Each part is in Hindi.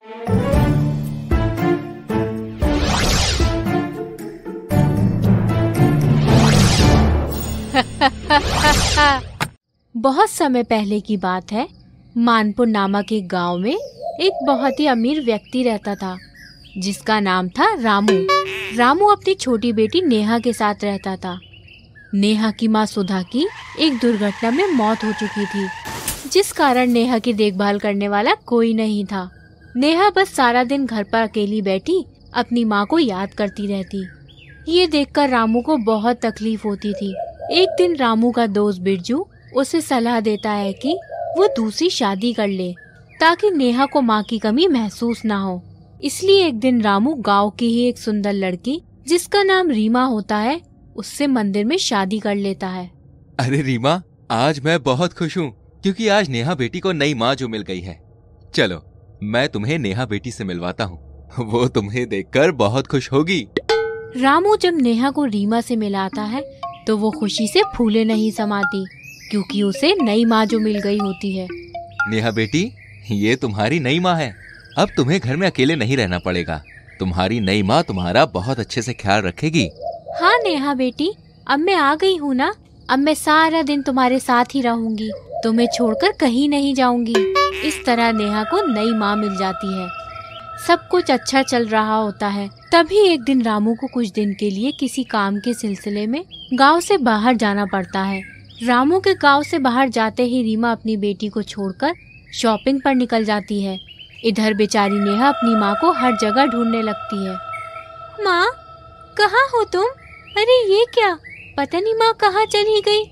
बहुत समय पहले की बात है। मानपुर नामक एक गांव में एक बहुत ही अमीर व्यक्ति रहता था, जिसका नाम था रामू। रामू अपनी छोटी बेटी नेहा के साथ रहता था। नेहा की माँ सुधा की एक दुर्घटना में मौत हो चुकी थी, जिस कारण नेहा की देखभाल करने वाला कोई नहीं था। नेहा बस सारा दिन घर पर अकेली बैठी अपनी माँ को याद करती रहती। ये देखकर रामू को बहुत तकलीफ होती थी। एक दिन रामू का दोस्त बिरजू उसे सलाह देता है कि वो दूसरी शादी कर ले, ताकि नेहा को माँ की कमी महसूस ना हो। इसलिए एक दिन रामू गांव की ही एक सुंदर लड़की, जिसका नाम रीमा होता है, उससे मंदिर में शादी कर लेता है। अरे रीमा, आज मैं बहुत खुश हूँ क्योंकि आज नेहा बेटी को नई माँ जो मिल गई है। चलो मैं तुम्हें नेहा बेटी से मिलवाता हूँ, वो तुम्हें देखकर बहुत खुश होगी। रामू जब नेहा को रीमा से मिलाता है तो वो खुशी से फूले नहीं समाती, क्योंकि उसे नई माँ जो मिल गई होती है। नेहा बेटी, ये तुम्हारी नई माँ है। अब तुम्हें घर में अकेले नहीं रहना पड़ेगा। तुम्हारी नई माँ तुम्हारा बहुत अच्छे से ख्याल रखेगी। हाँ नेहा बेटी, अब मैं आ गई हूँ ना। अब मैं सारा दिन तुम्हारे साथ ही रहूंगी, तुम्हें छोड़कर कहीं नहीं जाऊंगी। इस तरह नेहा को नई माँ मिल जाती है। सब कुछ अच्छा चल रहा होता है। तभी एक दिन रामू को कुछ दिन के लिए किसी काम के सिलसिले में गांव से बाहर जाना पड़ता है। रामू के गांव से बाहर जाते ही रीमा अपनी बेटी को छोड़कर शॉपिंग पर निकल जाती है। इधर बेचारी नेहा अपनी माँ को हर जगह ढूंढने लगती है। माँ, कहाँ हो तुम? अरे ये क्या, पता नहीं माँ कहाँ चली गई।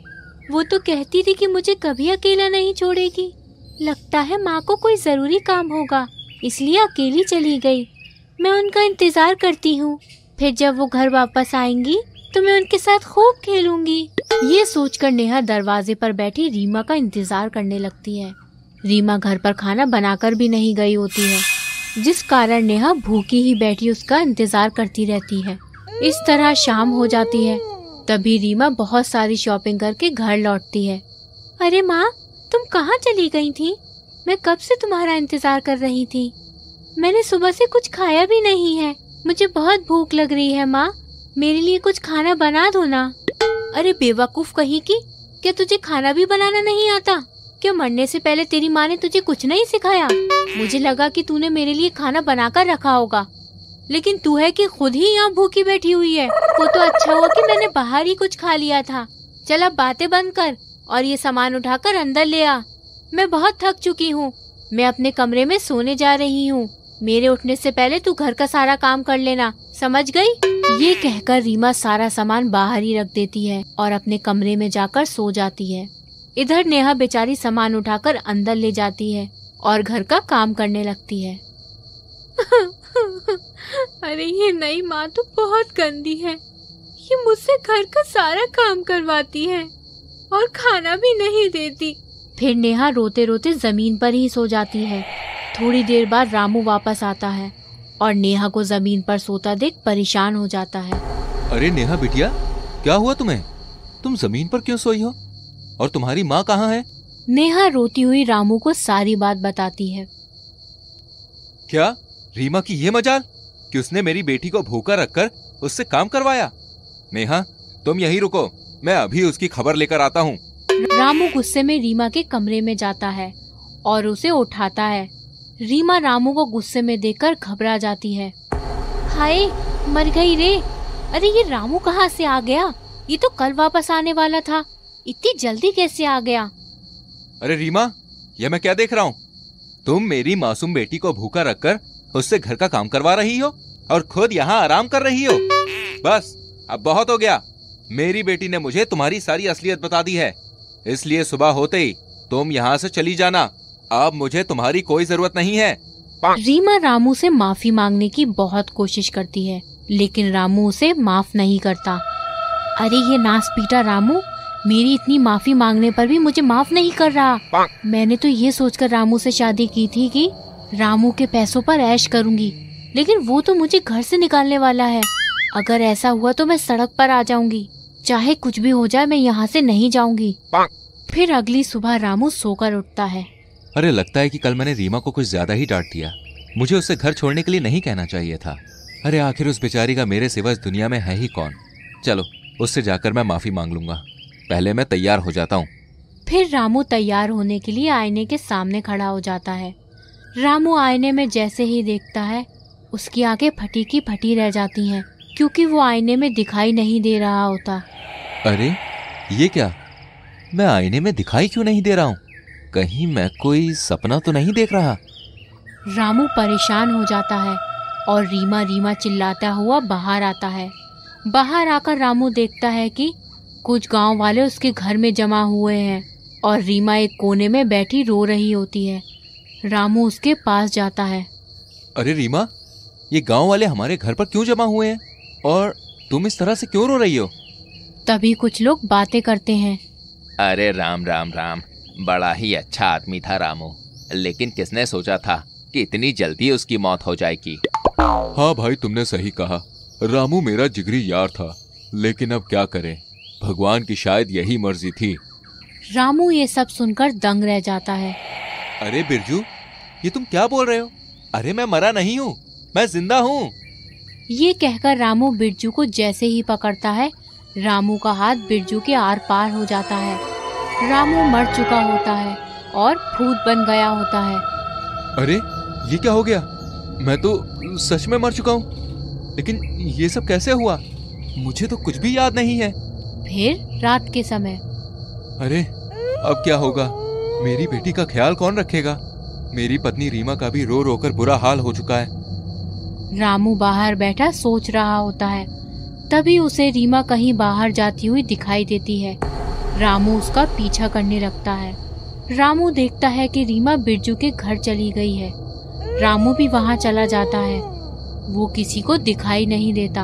वो तो कहती थी कि मुझे कभी अकेला नहीं छोड़ेगी। लगता है माँ को कोई जरूरी काम होगा, इसलिए अकेली चली गई। मैं उनका इंतजार करती हूँ, फिर जब वो घर वापस आएंगी तो मैं उनके साथ खूब खेलूंगी। ये सोचकर नेहा दरवाजे पर बैठी रीमा का इंतजार करने लगती है। रीमा घर पर खाना बनाकर भी नहीं गई होती है, जिस कारण नेहा भूखी ही बैठी उसका इंतजार करती रहती है। इस तरह शाम हो जाती है। तभी रीमा बहुत सारी शॉपिंग करके घर लौटती है। अरे माँ, तुम कहाँ चली गई थी? मैं कब से तुम्हारा इंतजार कर रही थी। मैंने सुबह से कुछ खाया भी नहीं है। मुझे बहुत भूख लग रही है माँ, मेरे लिए कुछ खाना बना दो ना। अरे बेवकूफ कहीं की, क्या तुझे खाना भी बनाना नहीं आता? क्या मरने से पहले तेरी माँ ने तुझे कुछ नहीं सिखाया? मुझे लगा कि तूने मेरे लिए खाना बनाकर रखा होगा, लेकिन तू है कि खुद ही यहाँ भूखी बैठी हुई है। वो तो अच्छा हुआ कि मैंने बाहर ही कुछ खा लिया था। चल अब बातें बंद कर और ये सामान उठाकर अंदर ले आ। मैं बहुत थक चुकी हूँ। मैं अपने कमरे में सोने जा रही हूँ। मेरे उठने से पहले तू घर का सारा काम कर लेना, समझ गई? ये कहकर रीमा सारा सामान बाहर ही रख देती है और अपने कमरे में जाकर सो जाती है। इधर नेहा बेचारी सामान उठाकर अंदर ले जाती है और घर का काम करने लगती है। अरे ये नई माँ तो बहुत गंदी है। ये मुझसे घर का सारा काम करवाती है और खाना भी नहीं देती। फिर नेहा रोते रोते जमीन पर ही सो जाती है। थोड़ी देर बाद रामू वापस आता है और नेहा को जमीन पर सोता देख परेशान हो जाता है। अरे नेहा बिटिया, क्या हुआ तुम्हें? तुम जमीन पर क्यों सोई हो? और तुम्हारी माँ कहाँ है? नेहा रोती हुई रामू को सारी बात बताती है। क्या रीमा की ये मजाल कि उसने मेरी बेटी को भूखा रखकर उससे काम करवाया? नेहा, तुम यहीं रुको, मैं अभी उसकी खबर लेकर आता हूँ। रामू गुस्से में रीमा के कमरे में जाता है और उसे उठाता है। रीमा रामू को गुस्से में देखकर घबरा जाती है। हाय, मर गई रे। अरे ये रामू कहाँ से आ गया? ये तो कल वापस आने वाला था, इतनी जल्दी कैसे आ गया? अरे रीमा, यह मैं क्या देख रहा हूँ? तुम मेरी मासूम बेटी को भूखा रखकर उससे घर का काम करवा रही हो और खुद यहाँ आराम कर रही हो। बस अब बहुत हो गया। मेरी बेटी ने मुझे तुम्हारी सारी असलियत बता दी है, इसलिए सुबह होते ही तुम यहाँ से चली जाना। अब मुझे तुम्हारी कोई जरूरत नहीं है। रीमा रामू से माफी मांगने की बहुत कोशिश करती है, लेकिन रामू उसे माफ नहीं करता। अरे ये नासपीटा रामू मेरी इतनी माफी मांगने पर भी मुझे माफ नहीं कर रहा। मैंने तो ये सोचकर रामू से शादी की थी कि रामू के पैसों पर ऐश करूंगी, लेकिन वो तो मुझे घर से निकालने वाला है। अगर ऐसा हुआ तो मैं सड़क पर आ जाऊंगी। चाहे कुछ भी हो जाए, मैं यहाँ से नहीं जाऊंगी। फिर अगली सुबह रामू सोकर उठता है। अरे लगता है कि कल मैंने रीमा को कुछ ज्यादा ही डांट दिया। मुझे उससे घर छोड़ने के लिए नहीं कहना चाहिए था। अरे आखिर उस बेचारी का मेरे सिवा इस दुनिया में है ही कौन। चलो उससे जाकर मैं माफी मांग लूंगा। पहले मैं तैयार हो जाता हूँ। फिर रामू तैयार होने के लिए आईने के सामने खड़ा हो जाता है। रामू आईने में जैसे ही देखता है उसकी आंखें फटी की फटी रह जाती हैं, क्योंकि वो आईने में दिखाई नहीं दे रहा होता। अरे ये क्या, मैं आईने में दिखाई क्यों नहीं दे रहा हूँ? कहीं मैं कोई सपना तो नहीं देख रहा? रामू परेशान हो जाता है और रीमा रीमा चिल्लाता हुआ बाहर आता है। बाहर आकर रामू देखता है कि कुछ गांव वाले उसके घर में जमा हुए हैं और रीमा एक कोने में बैठी रो रही होती है। रामू उसके पास जाता है। अरे रीमा, ये गांव वाले हमारे घर पर क्यों जमा हुए हैं और तुम इस तरह से क्यों रो रही हो? तभी कुछ लोग बातें करते हैं। अरे राम राम राम, बड़ा ही अच्छा आदमी था रामू, लेकिन किसने सोचा था कि इतनी जल्दी उसकी मौत हो जाएगी। हाँ भाई, तुमने सही कहा। रामू मेरा जिगरी यार था, लेकिन अब क्या करें, भगवान की शायद यही मर्जी थी। रामू ये सब सुनकर दंग रह जाता है। अरे बिरजू, ये तुम क्या बोल रहे हो? अरे मैं मरा नहीं हूँ, मैं जिंदा हूँ। ये कहकर रामू बिरजू को जैसे ही पकड़ता है, रामू का हाथ बिरजू के आर पार हो जाता है। रामू मर चुका होता है और भूत बन गया होता है। अरे ये क्या हो गया? मैं तो सच में मर चुका हूँ, लेकिन ये सब कैसे हुआ? मुझे तो कुछ भी याद नहीं है। फिर रात के समय, अरे अब क्या होगा? मेरी बेटी का ख्याल कौन रखेगा? मेरी पत्नी रीमा का भी रो रो कर बुरा हाल हो चुका है। रामू बाहर बैठा सोच रहा होता है। तभी उसे रीमा कहीं बाहर जाती हुई दिखाई देती है। रामू उसका पीछा करने लगता है। रामू देखता है कि रीमा बिरजू के घर चली गई है। रामू भी वहाँ चला जाता है। वो किसी को दिखाई नहीं देता।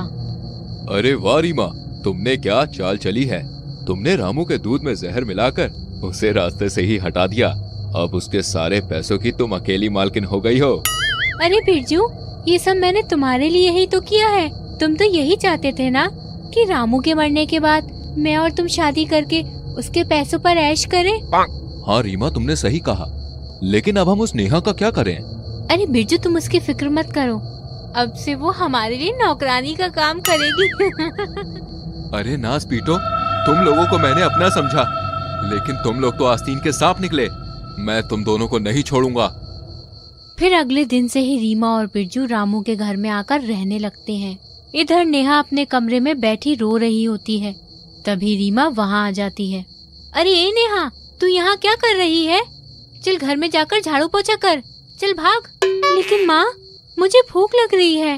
अरे वाह रीमा, तुमने क्या चाल चली है। तुमने रामू के दूध में जहर मिलाकर उसे रास्ते से ही हटा दिया। अब उसके सारे पैसों की तुम अकेली मालकिन हो गई हो। अरे बिरजू, ये सब मैंने तुम्हारे लिए ही तो किया है। तुम तो यही चाहते थे ना कि रामू के मरने के बाद मैं और तुम शादी करके उसके पैसों पर ऐश करें। हाँ रीमा, तुमने सही कहा, लेकिन अब हम उस नेहा का क्या करें? अरे बिरजू, तुम उसकी फिक्र मत करो। अब से वो हमारे लिए नौकरानी का काम करेगी। अरे नास पीटो, तुम लोगों को मैंने अपना समझा, लेकिन तुम लोग तो आस्तीन के सांप निकले। मैं तुम दोनों को नहीं छोड़ूंगा। फिर अगले दिन से ही रीमा और बिरजू रामू के घर में आकर रहने लगते हैं। इधर नेहा अपने कमरे में बैठी रो रही होती है। तभी रीमा वहाँ आ जाती है। अरे ए नेहा, तू यहाँ क्या कर रही है? चल घर में जाकर झाड़ू पोछा कर, चल भाग। लेकिन माँ, मुझे भूख लग रही है,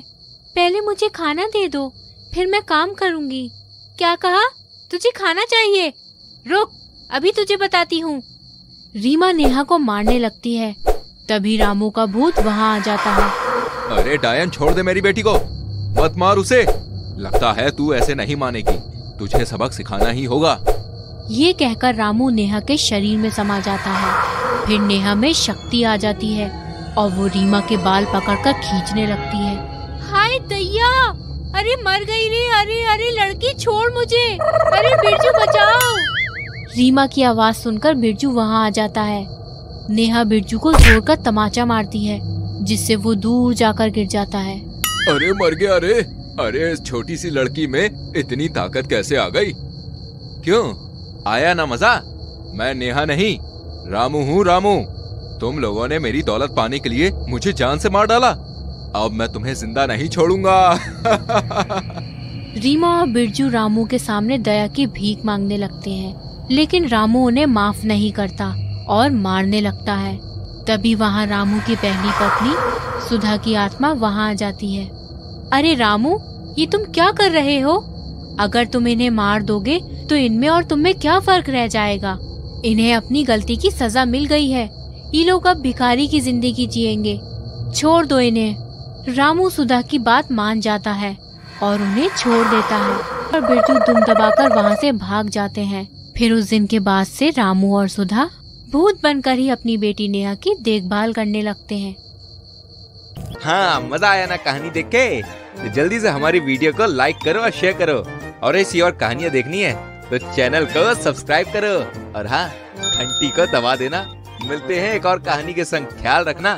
पहले मुझे खाना दे दो, फिर मैं काम करूँगी। क्या कहा? तुझे खाना चाहिए? रुक, अभी तुझे बताती हूँ। रीमा नेहा को मारने लगती है। तभी रामू का भूत वहाँ आ जाता है। अरे डायन, छोड़ दे मेरी बेटी को, मत मार उसे। लगता है तू ऐसे नहीं मानेगी, तुझे सबक सिखाना ही होगा। ये कहकर रामू नेहा के शरीर में समा जाता है। फिर नेहा में शक्ति आ जाती है और वो रीमा के बाल पकड़कर खींचने लगती है। हाय दैया, अरे मर गई रे। अरे अरे लड़की, छोड़ मुझे। अरे बिरजू बचाओ। रीमा की आवाज सुनकर बिरजू वहाँ आ जाता है। नेहा बिरजू को जोर कर तमाचा मारती है, जिससे वो दूर जाकर गिर जाता है। अरे मर गया रे। अरे इस छोटी सी लड़की में इतनी ताकत कैसे आ गई? क्यों आया ना मजा? मैं नेहा नहीं, रामू हूँ। रामू, तुम लोगों ने मेरी दौलत पाने के लिए मुझे जान से मार डाला। अब मैं तुम्हें जिंदा नहीं छोड़ूंगा। रीमा और बिरजू रामू के सामने दया की भीख मांगने लगते हैं, लेकिन रामू उन्हें माफ नहीं करता और मारने लगता है। तभी वहाँ रामू की पहली पत्नी सुधा की आत्मा वहाँ आ जाती है। अरे रामू, ये तुम क्या कर रहे हो? अगर तुम इन्हें मार दोगे तो इनमें और तुम में क्या फर्क रह जाएगा? इन्हें अपनी गलती की सजा मिल गई है। ये लोग अब भिखारी की जिंदगी जिएंगे। छोड़ दो इन्हें। रामू सुधा की बात मान जाता है और उन्हें छोड़ देता है और बिरजू दुम दबाकर वहाँ से भाग जाते हैं। फिर उस दिन के बाद से रामू और सुधा भूत बनकर ही अपनी बेटी नेहा की देखभाल करने लगते हैं। हाँ, मजा आया ना कहानी देख के? तो जल्दी से हमारी वीडियो को लाइक करो और शेयर करो, और ऐसी और कहानियाँ देखनी है तो चैनल को सब्सक्राइब करो और हाँ, घंटी को दबा देना। मिलते हैं एक और कहानी के संग। ख्याल रखना।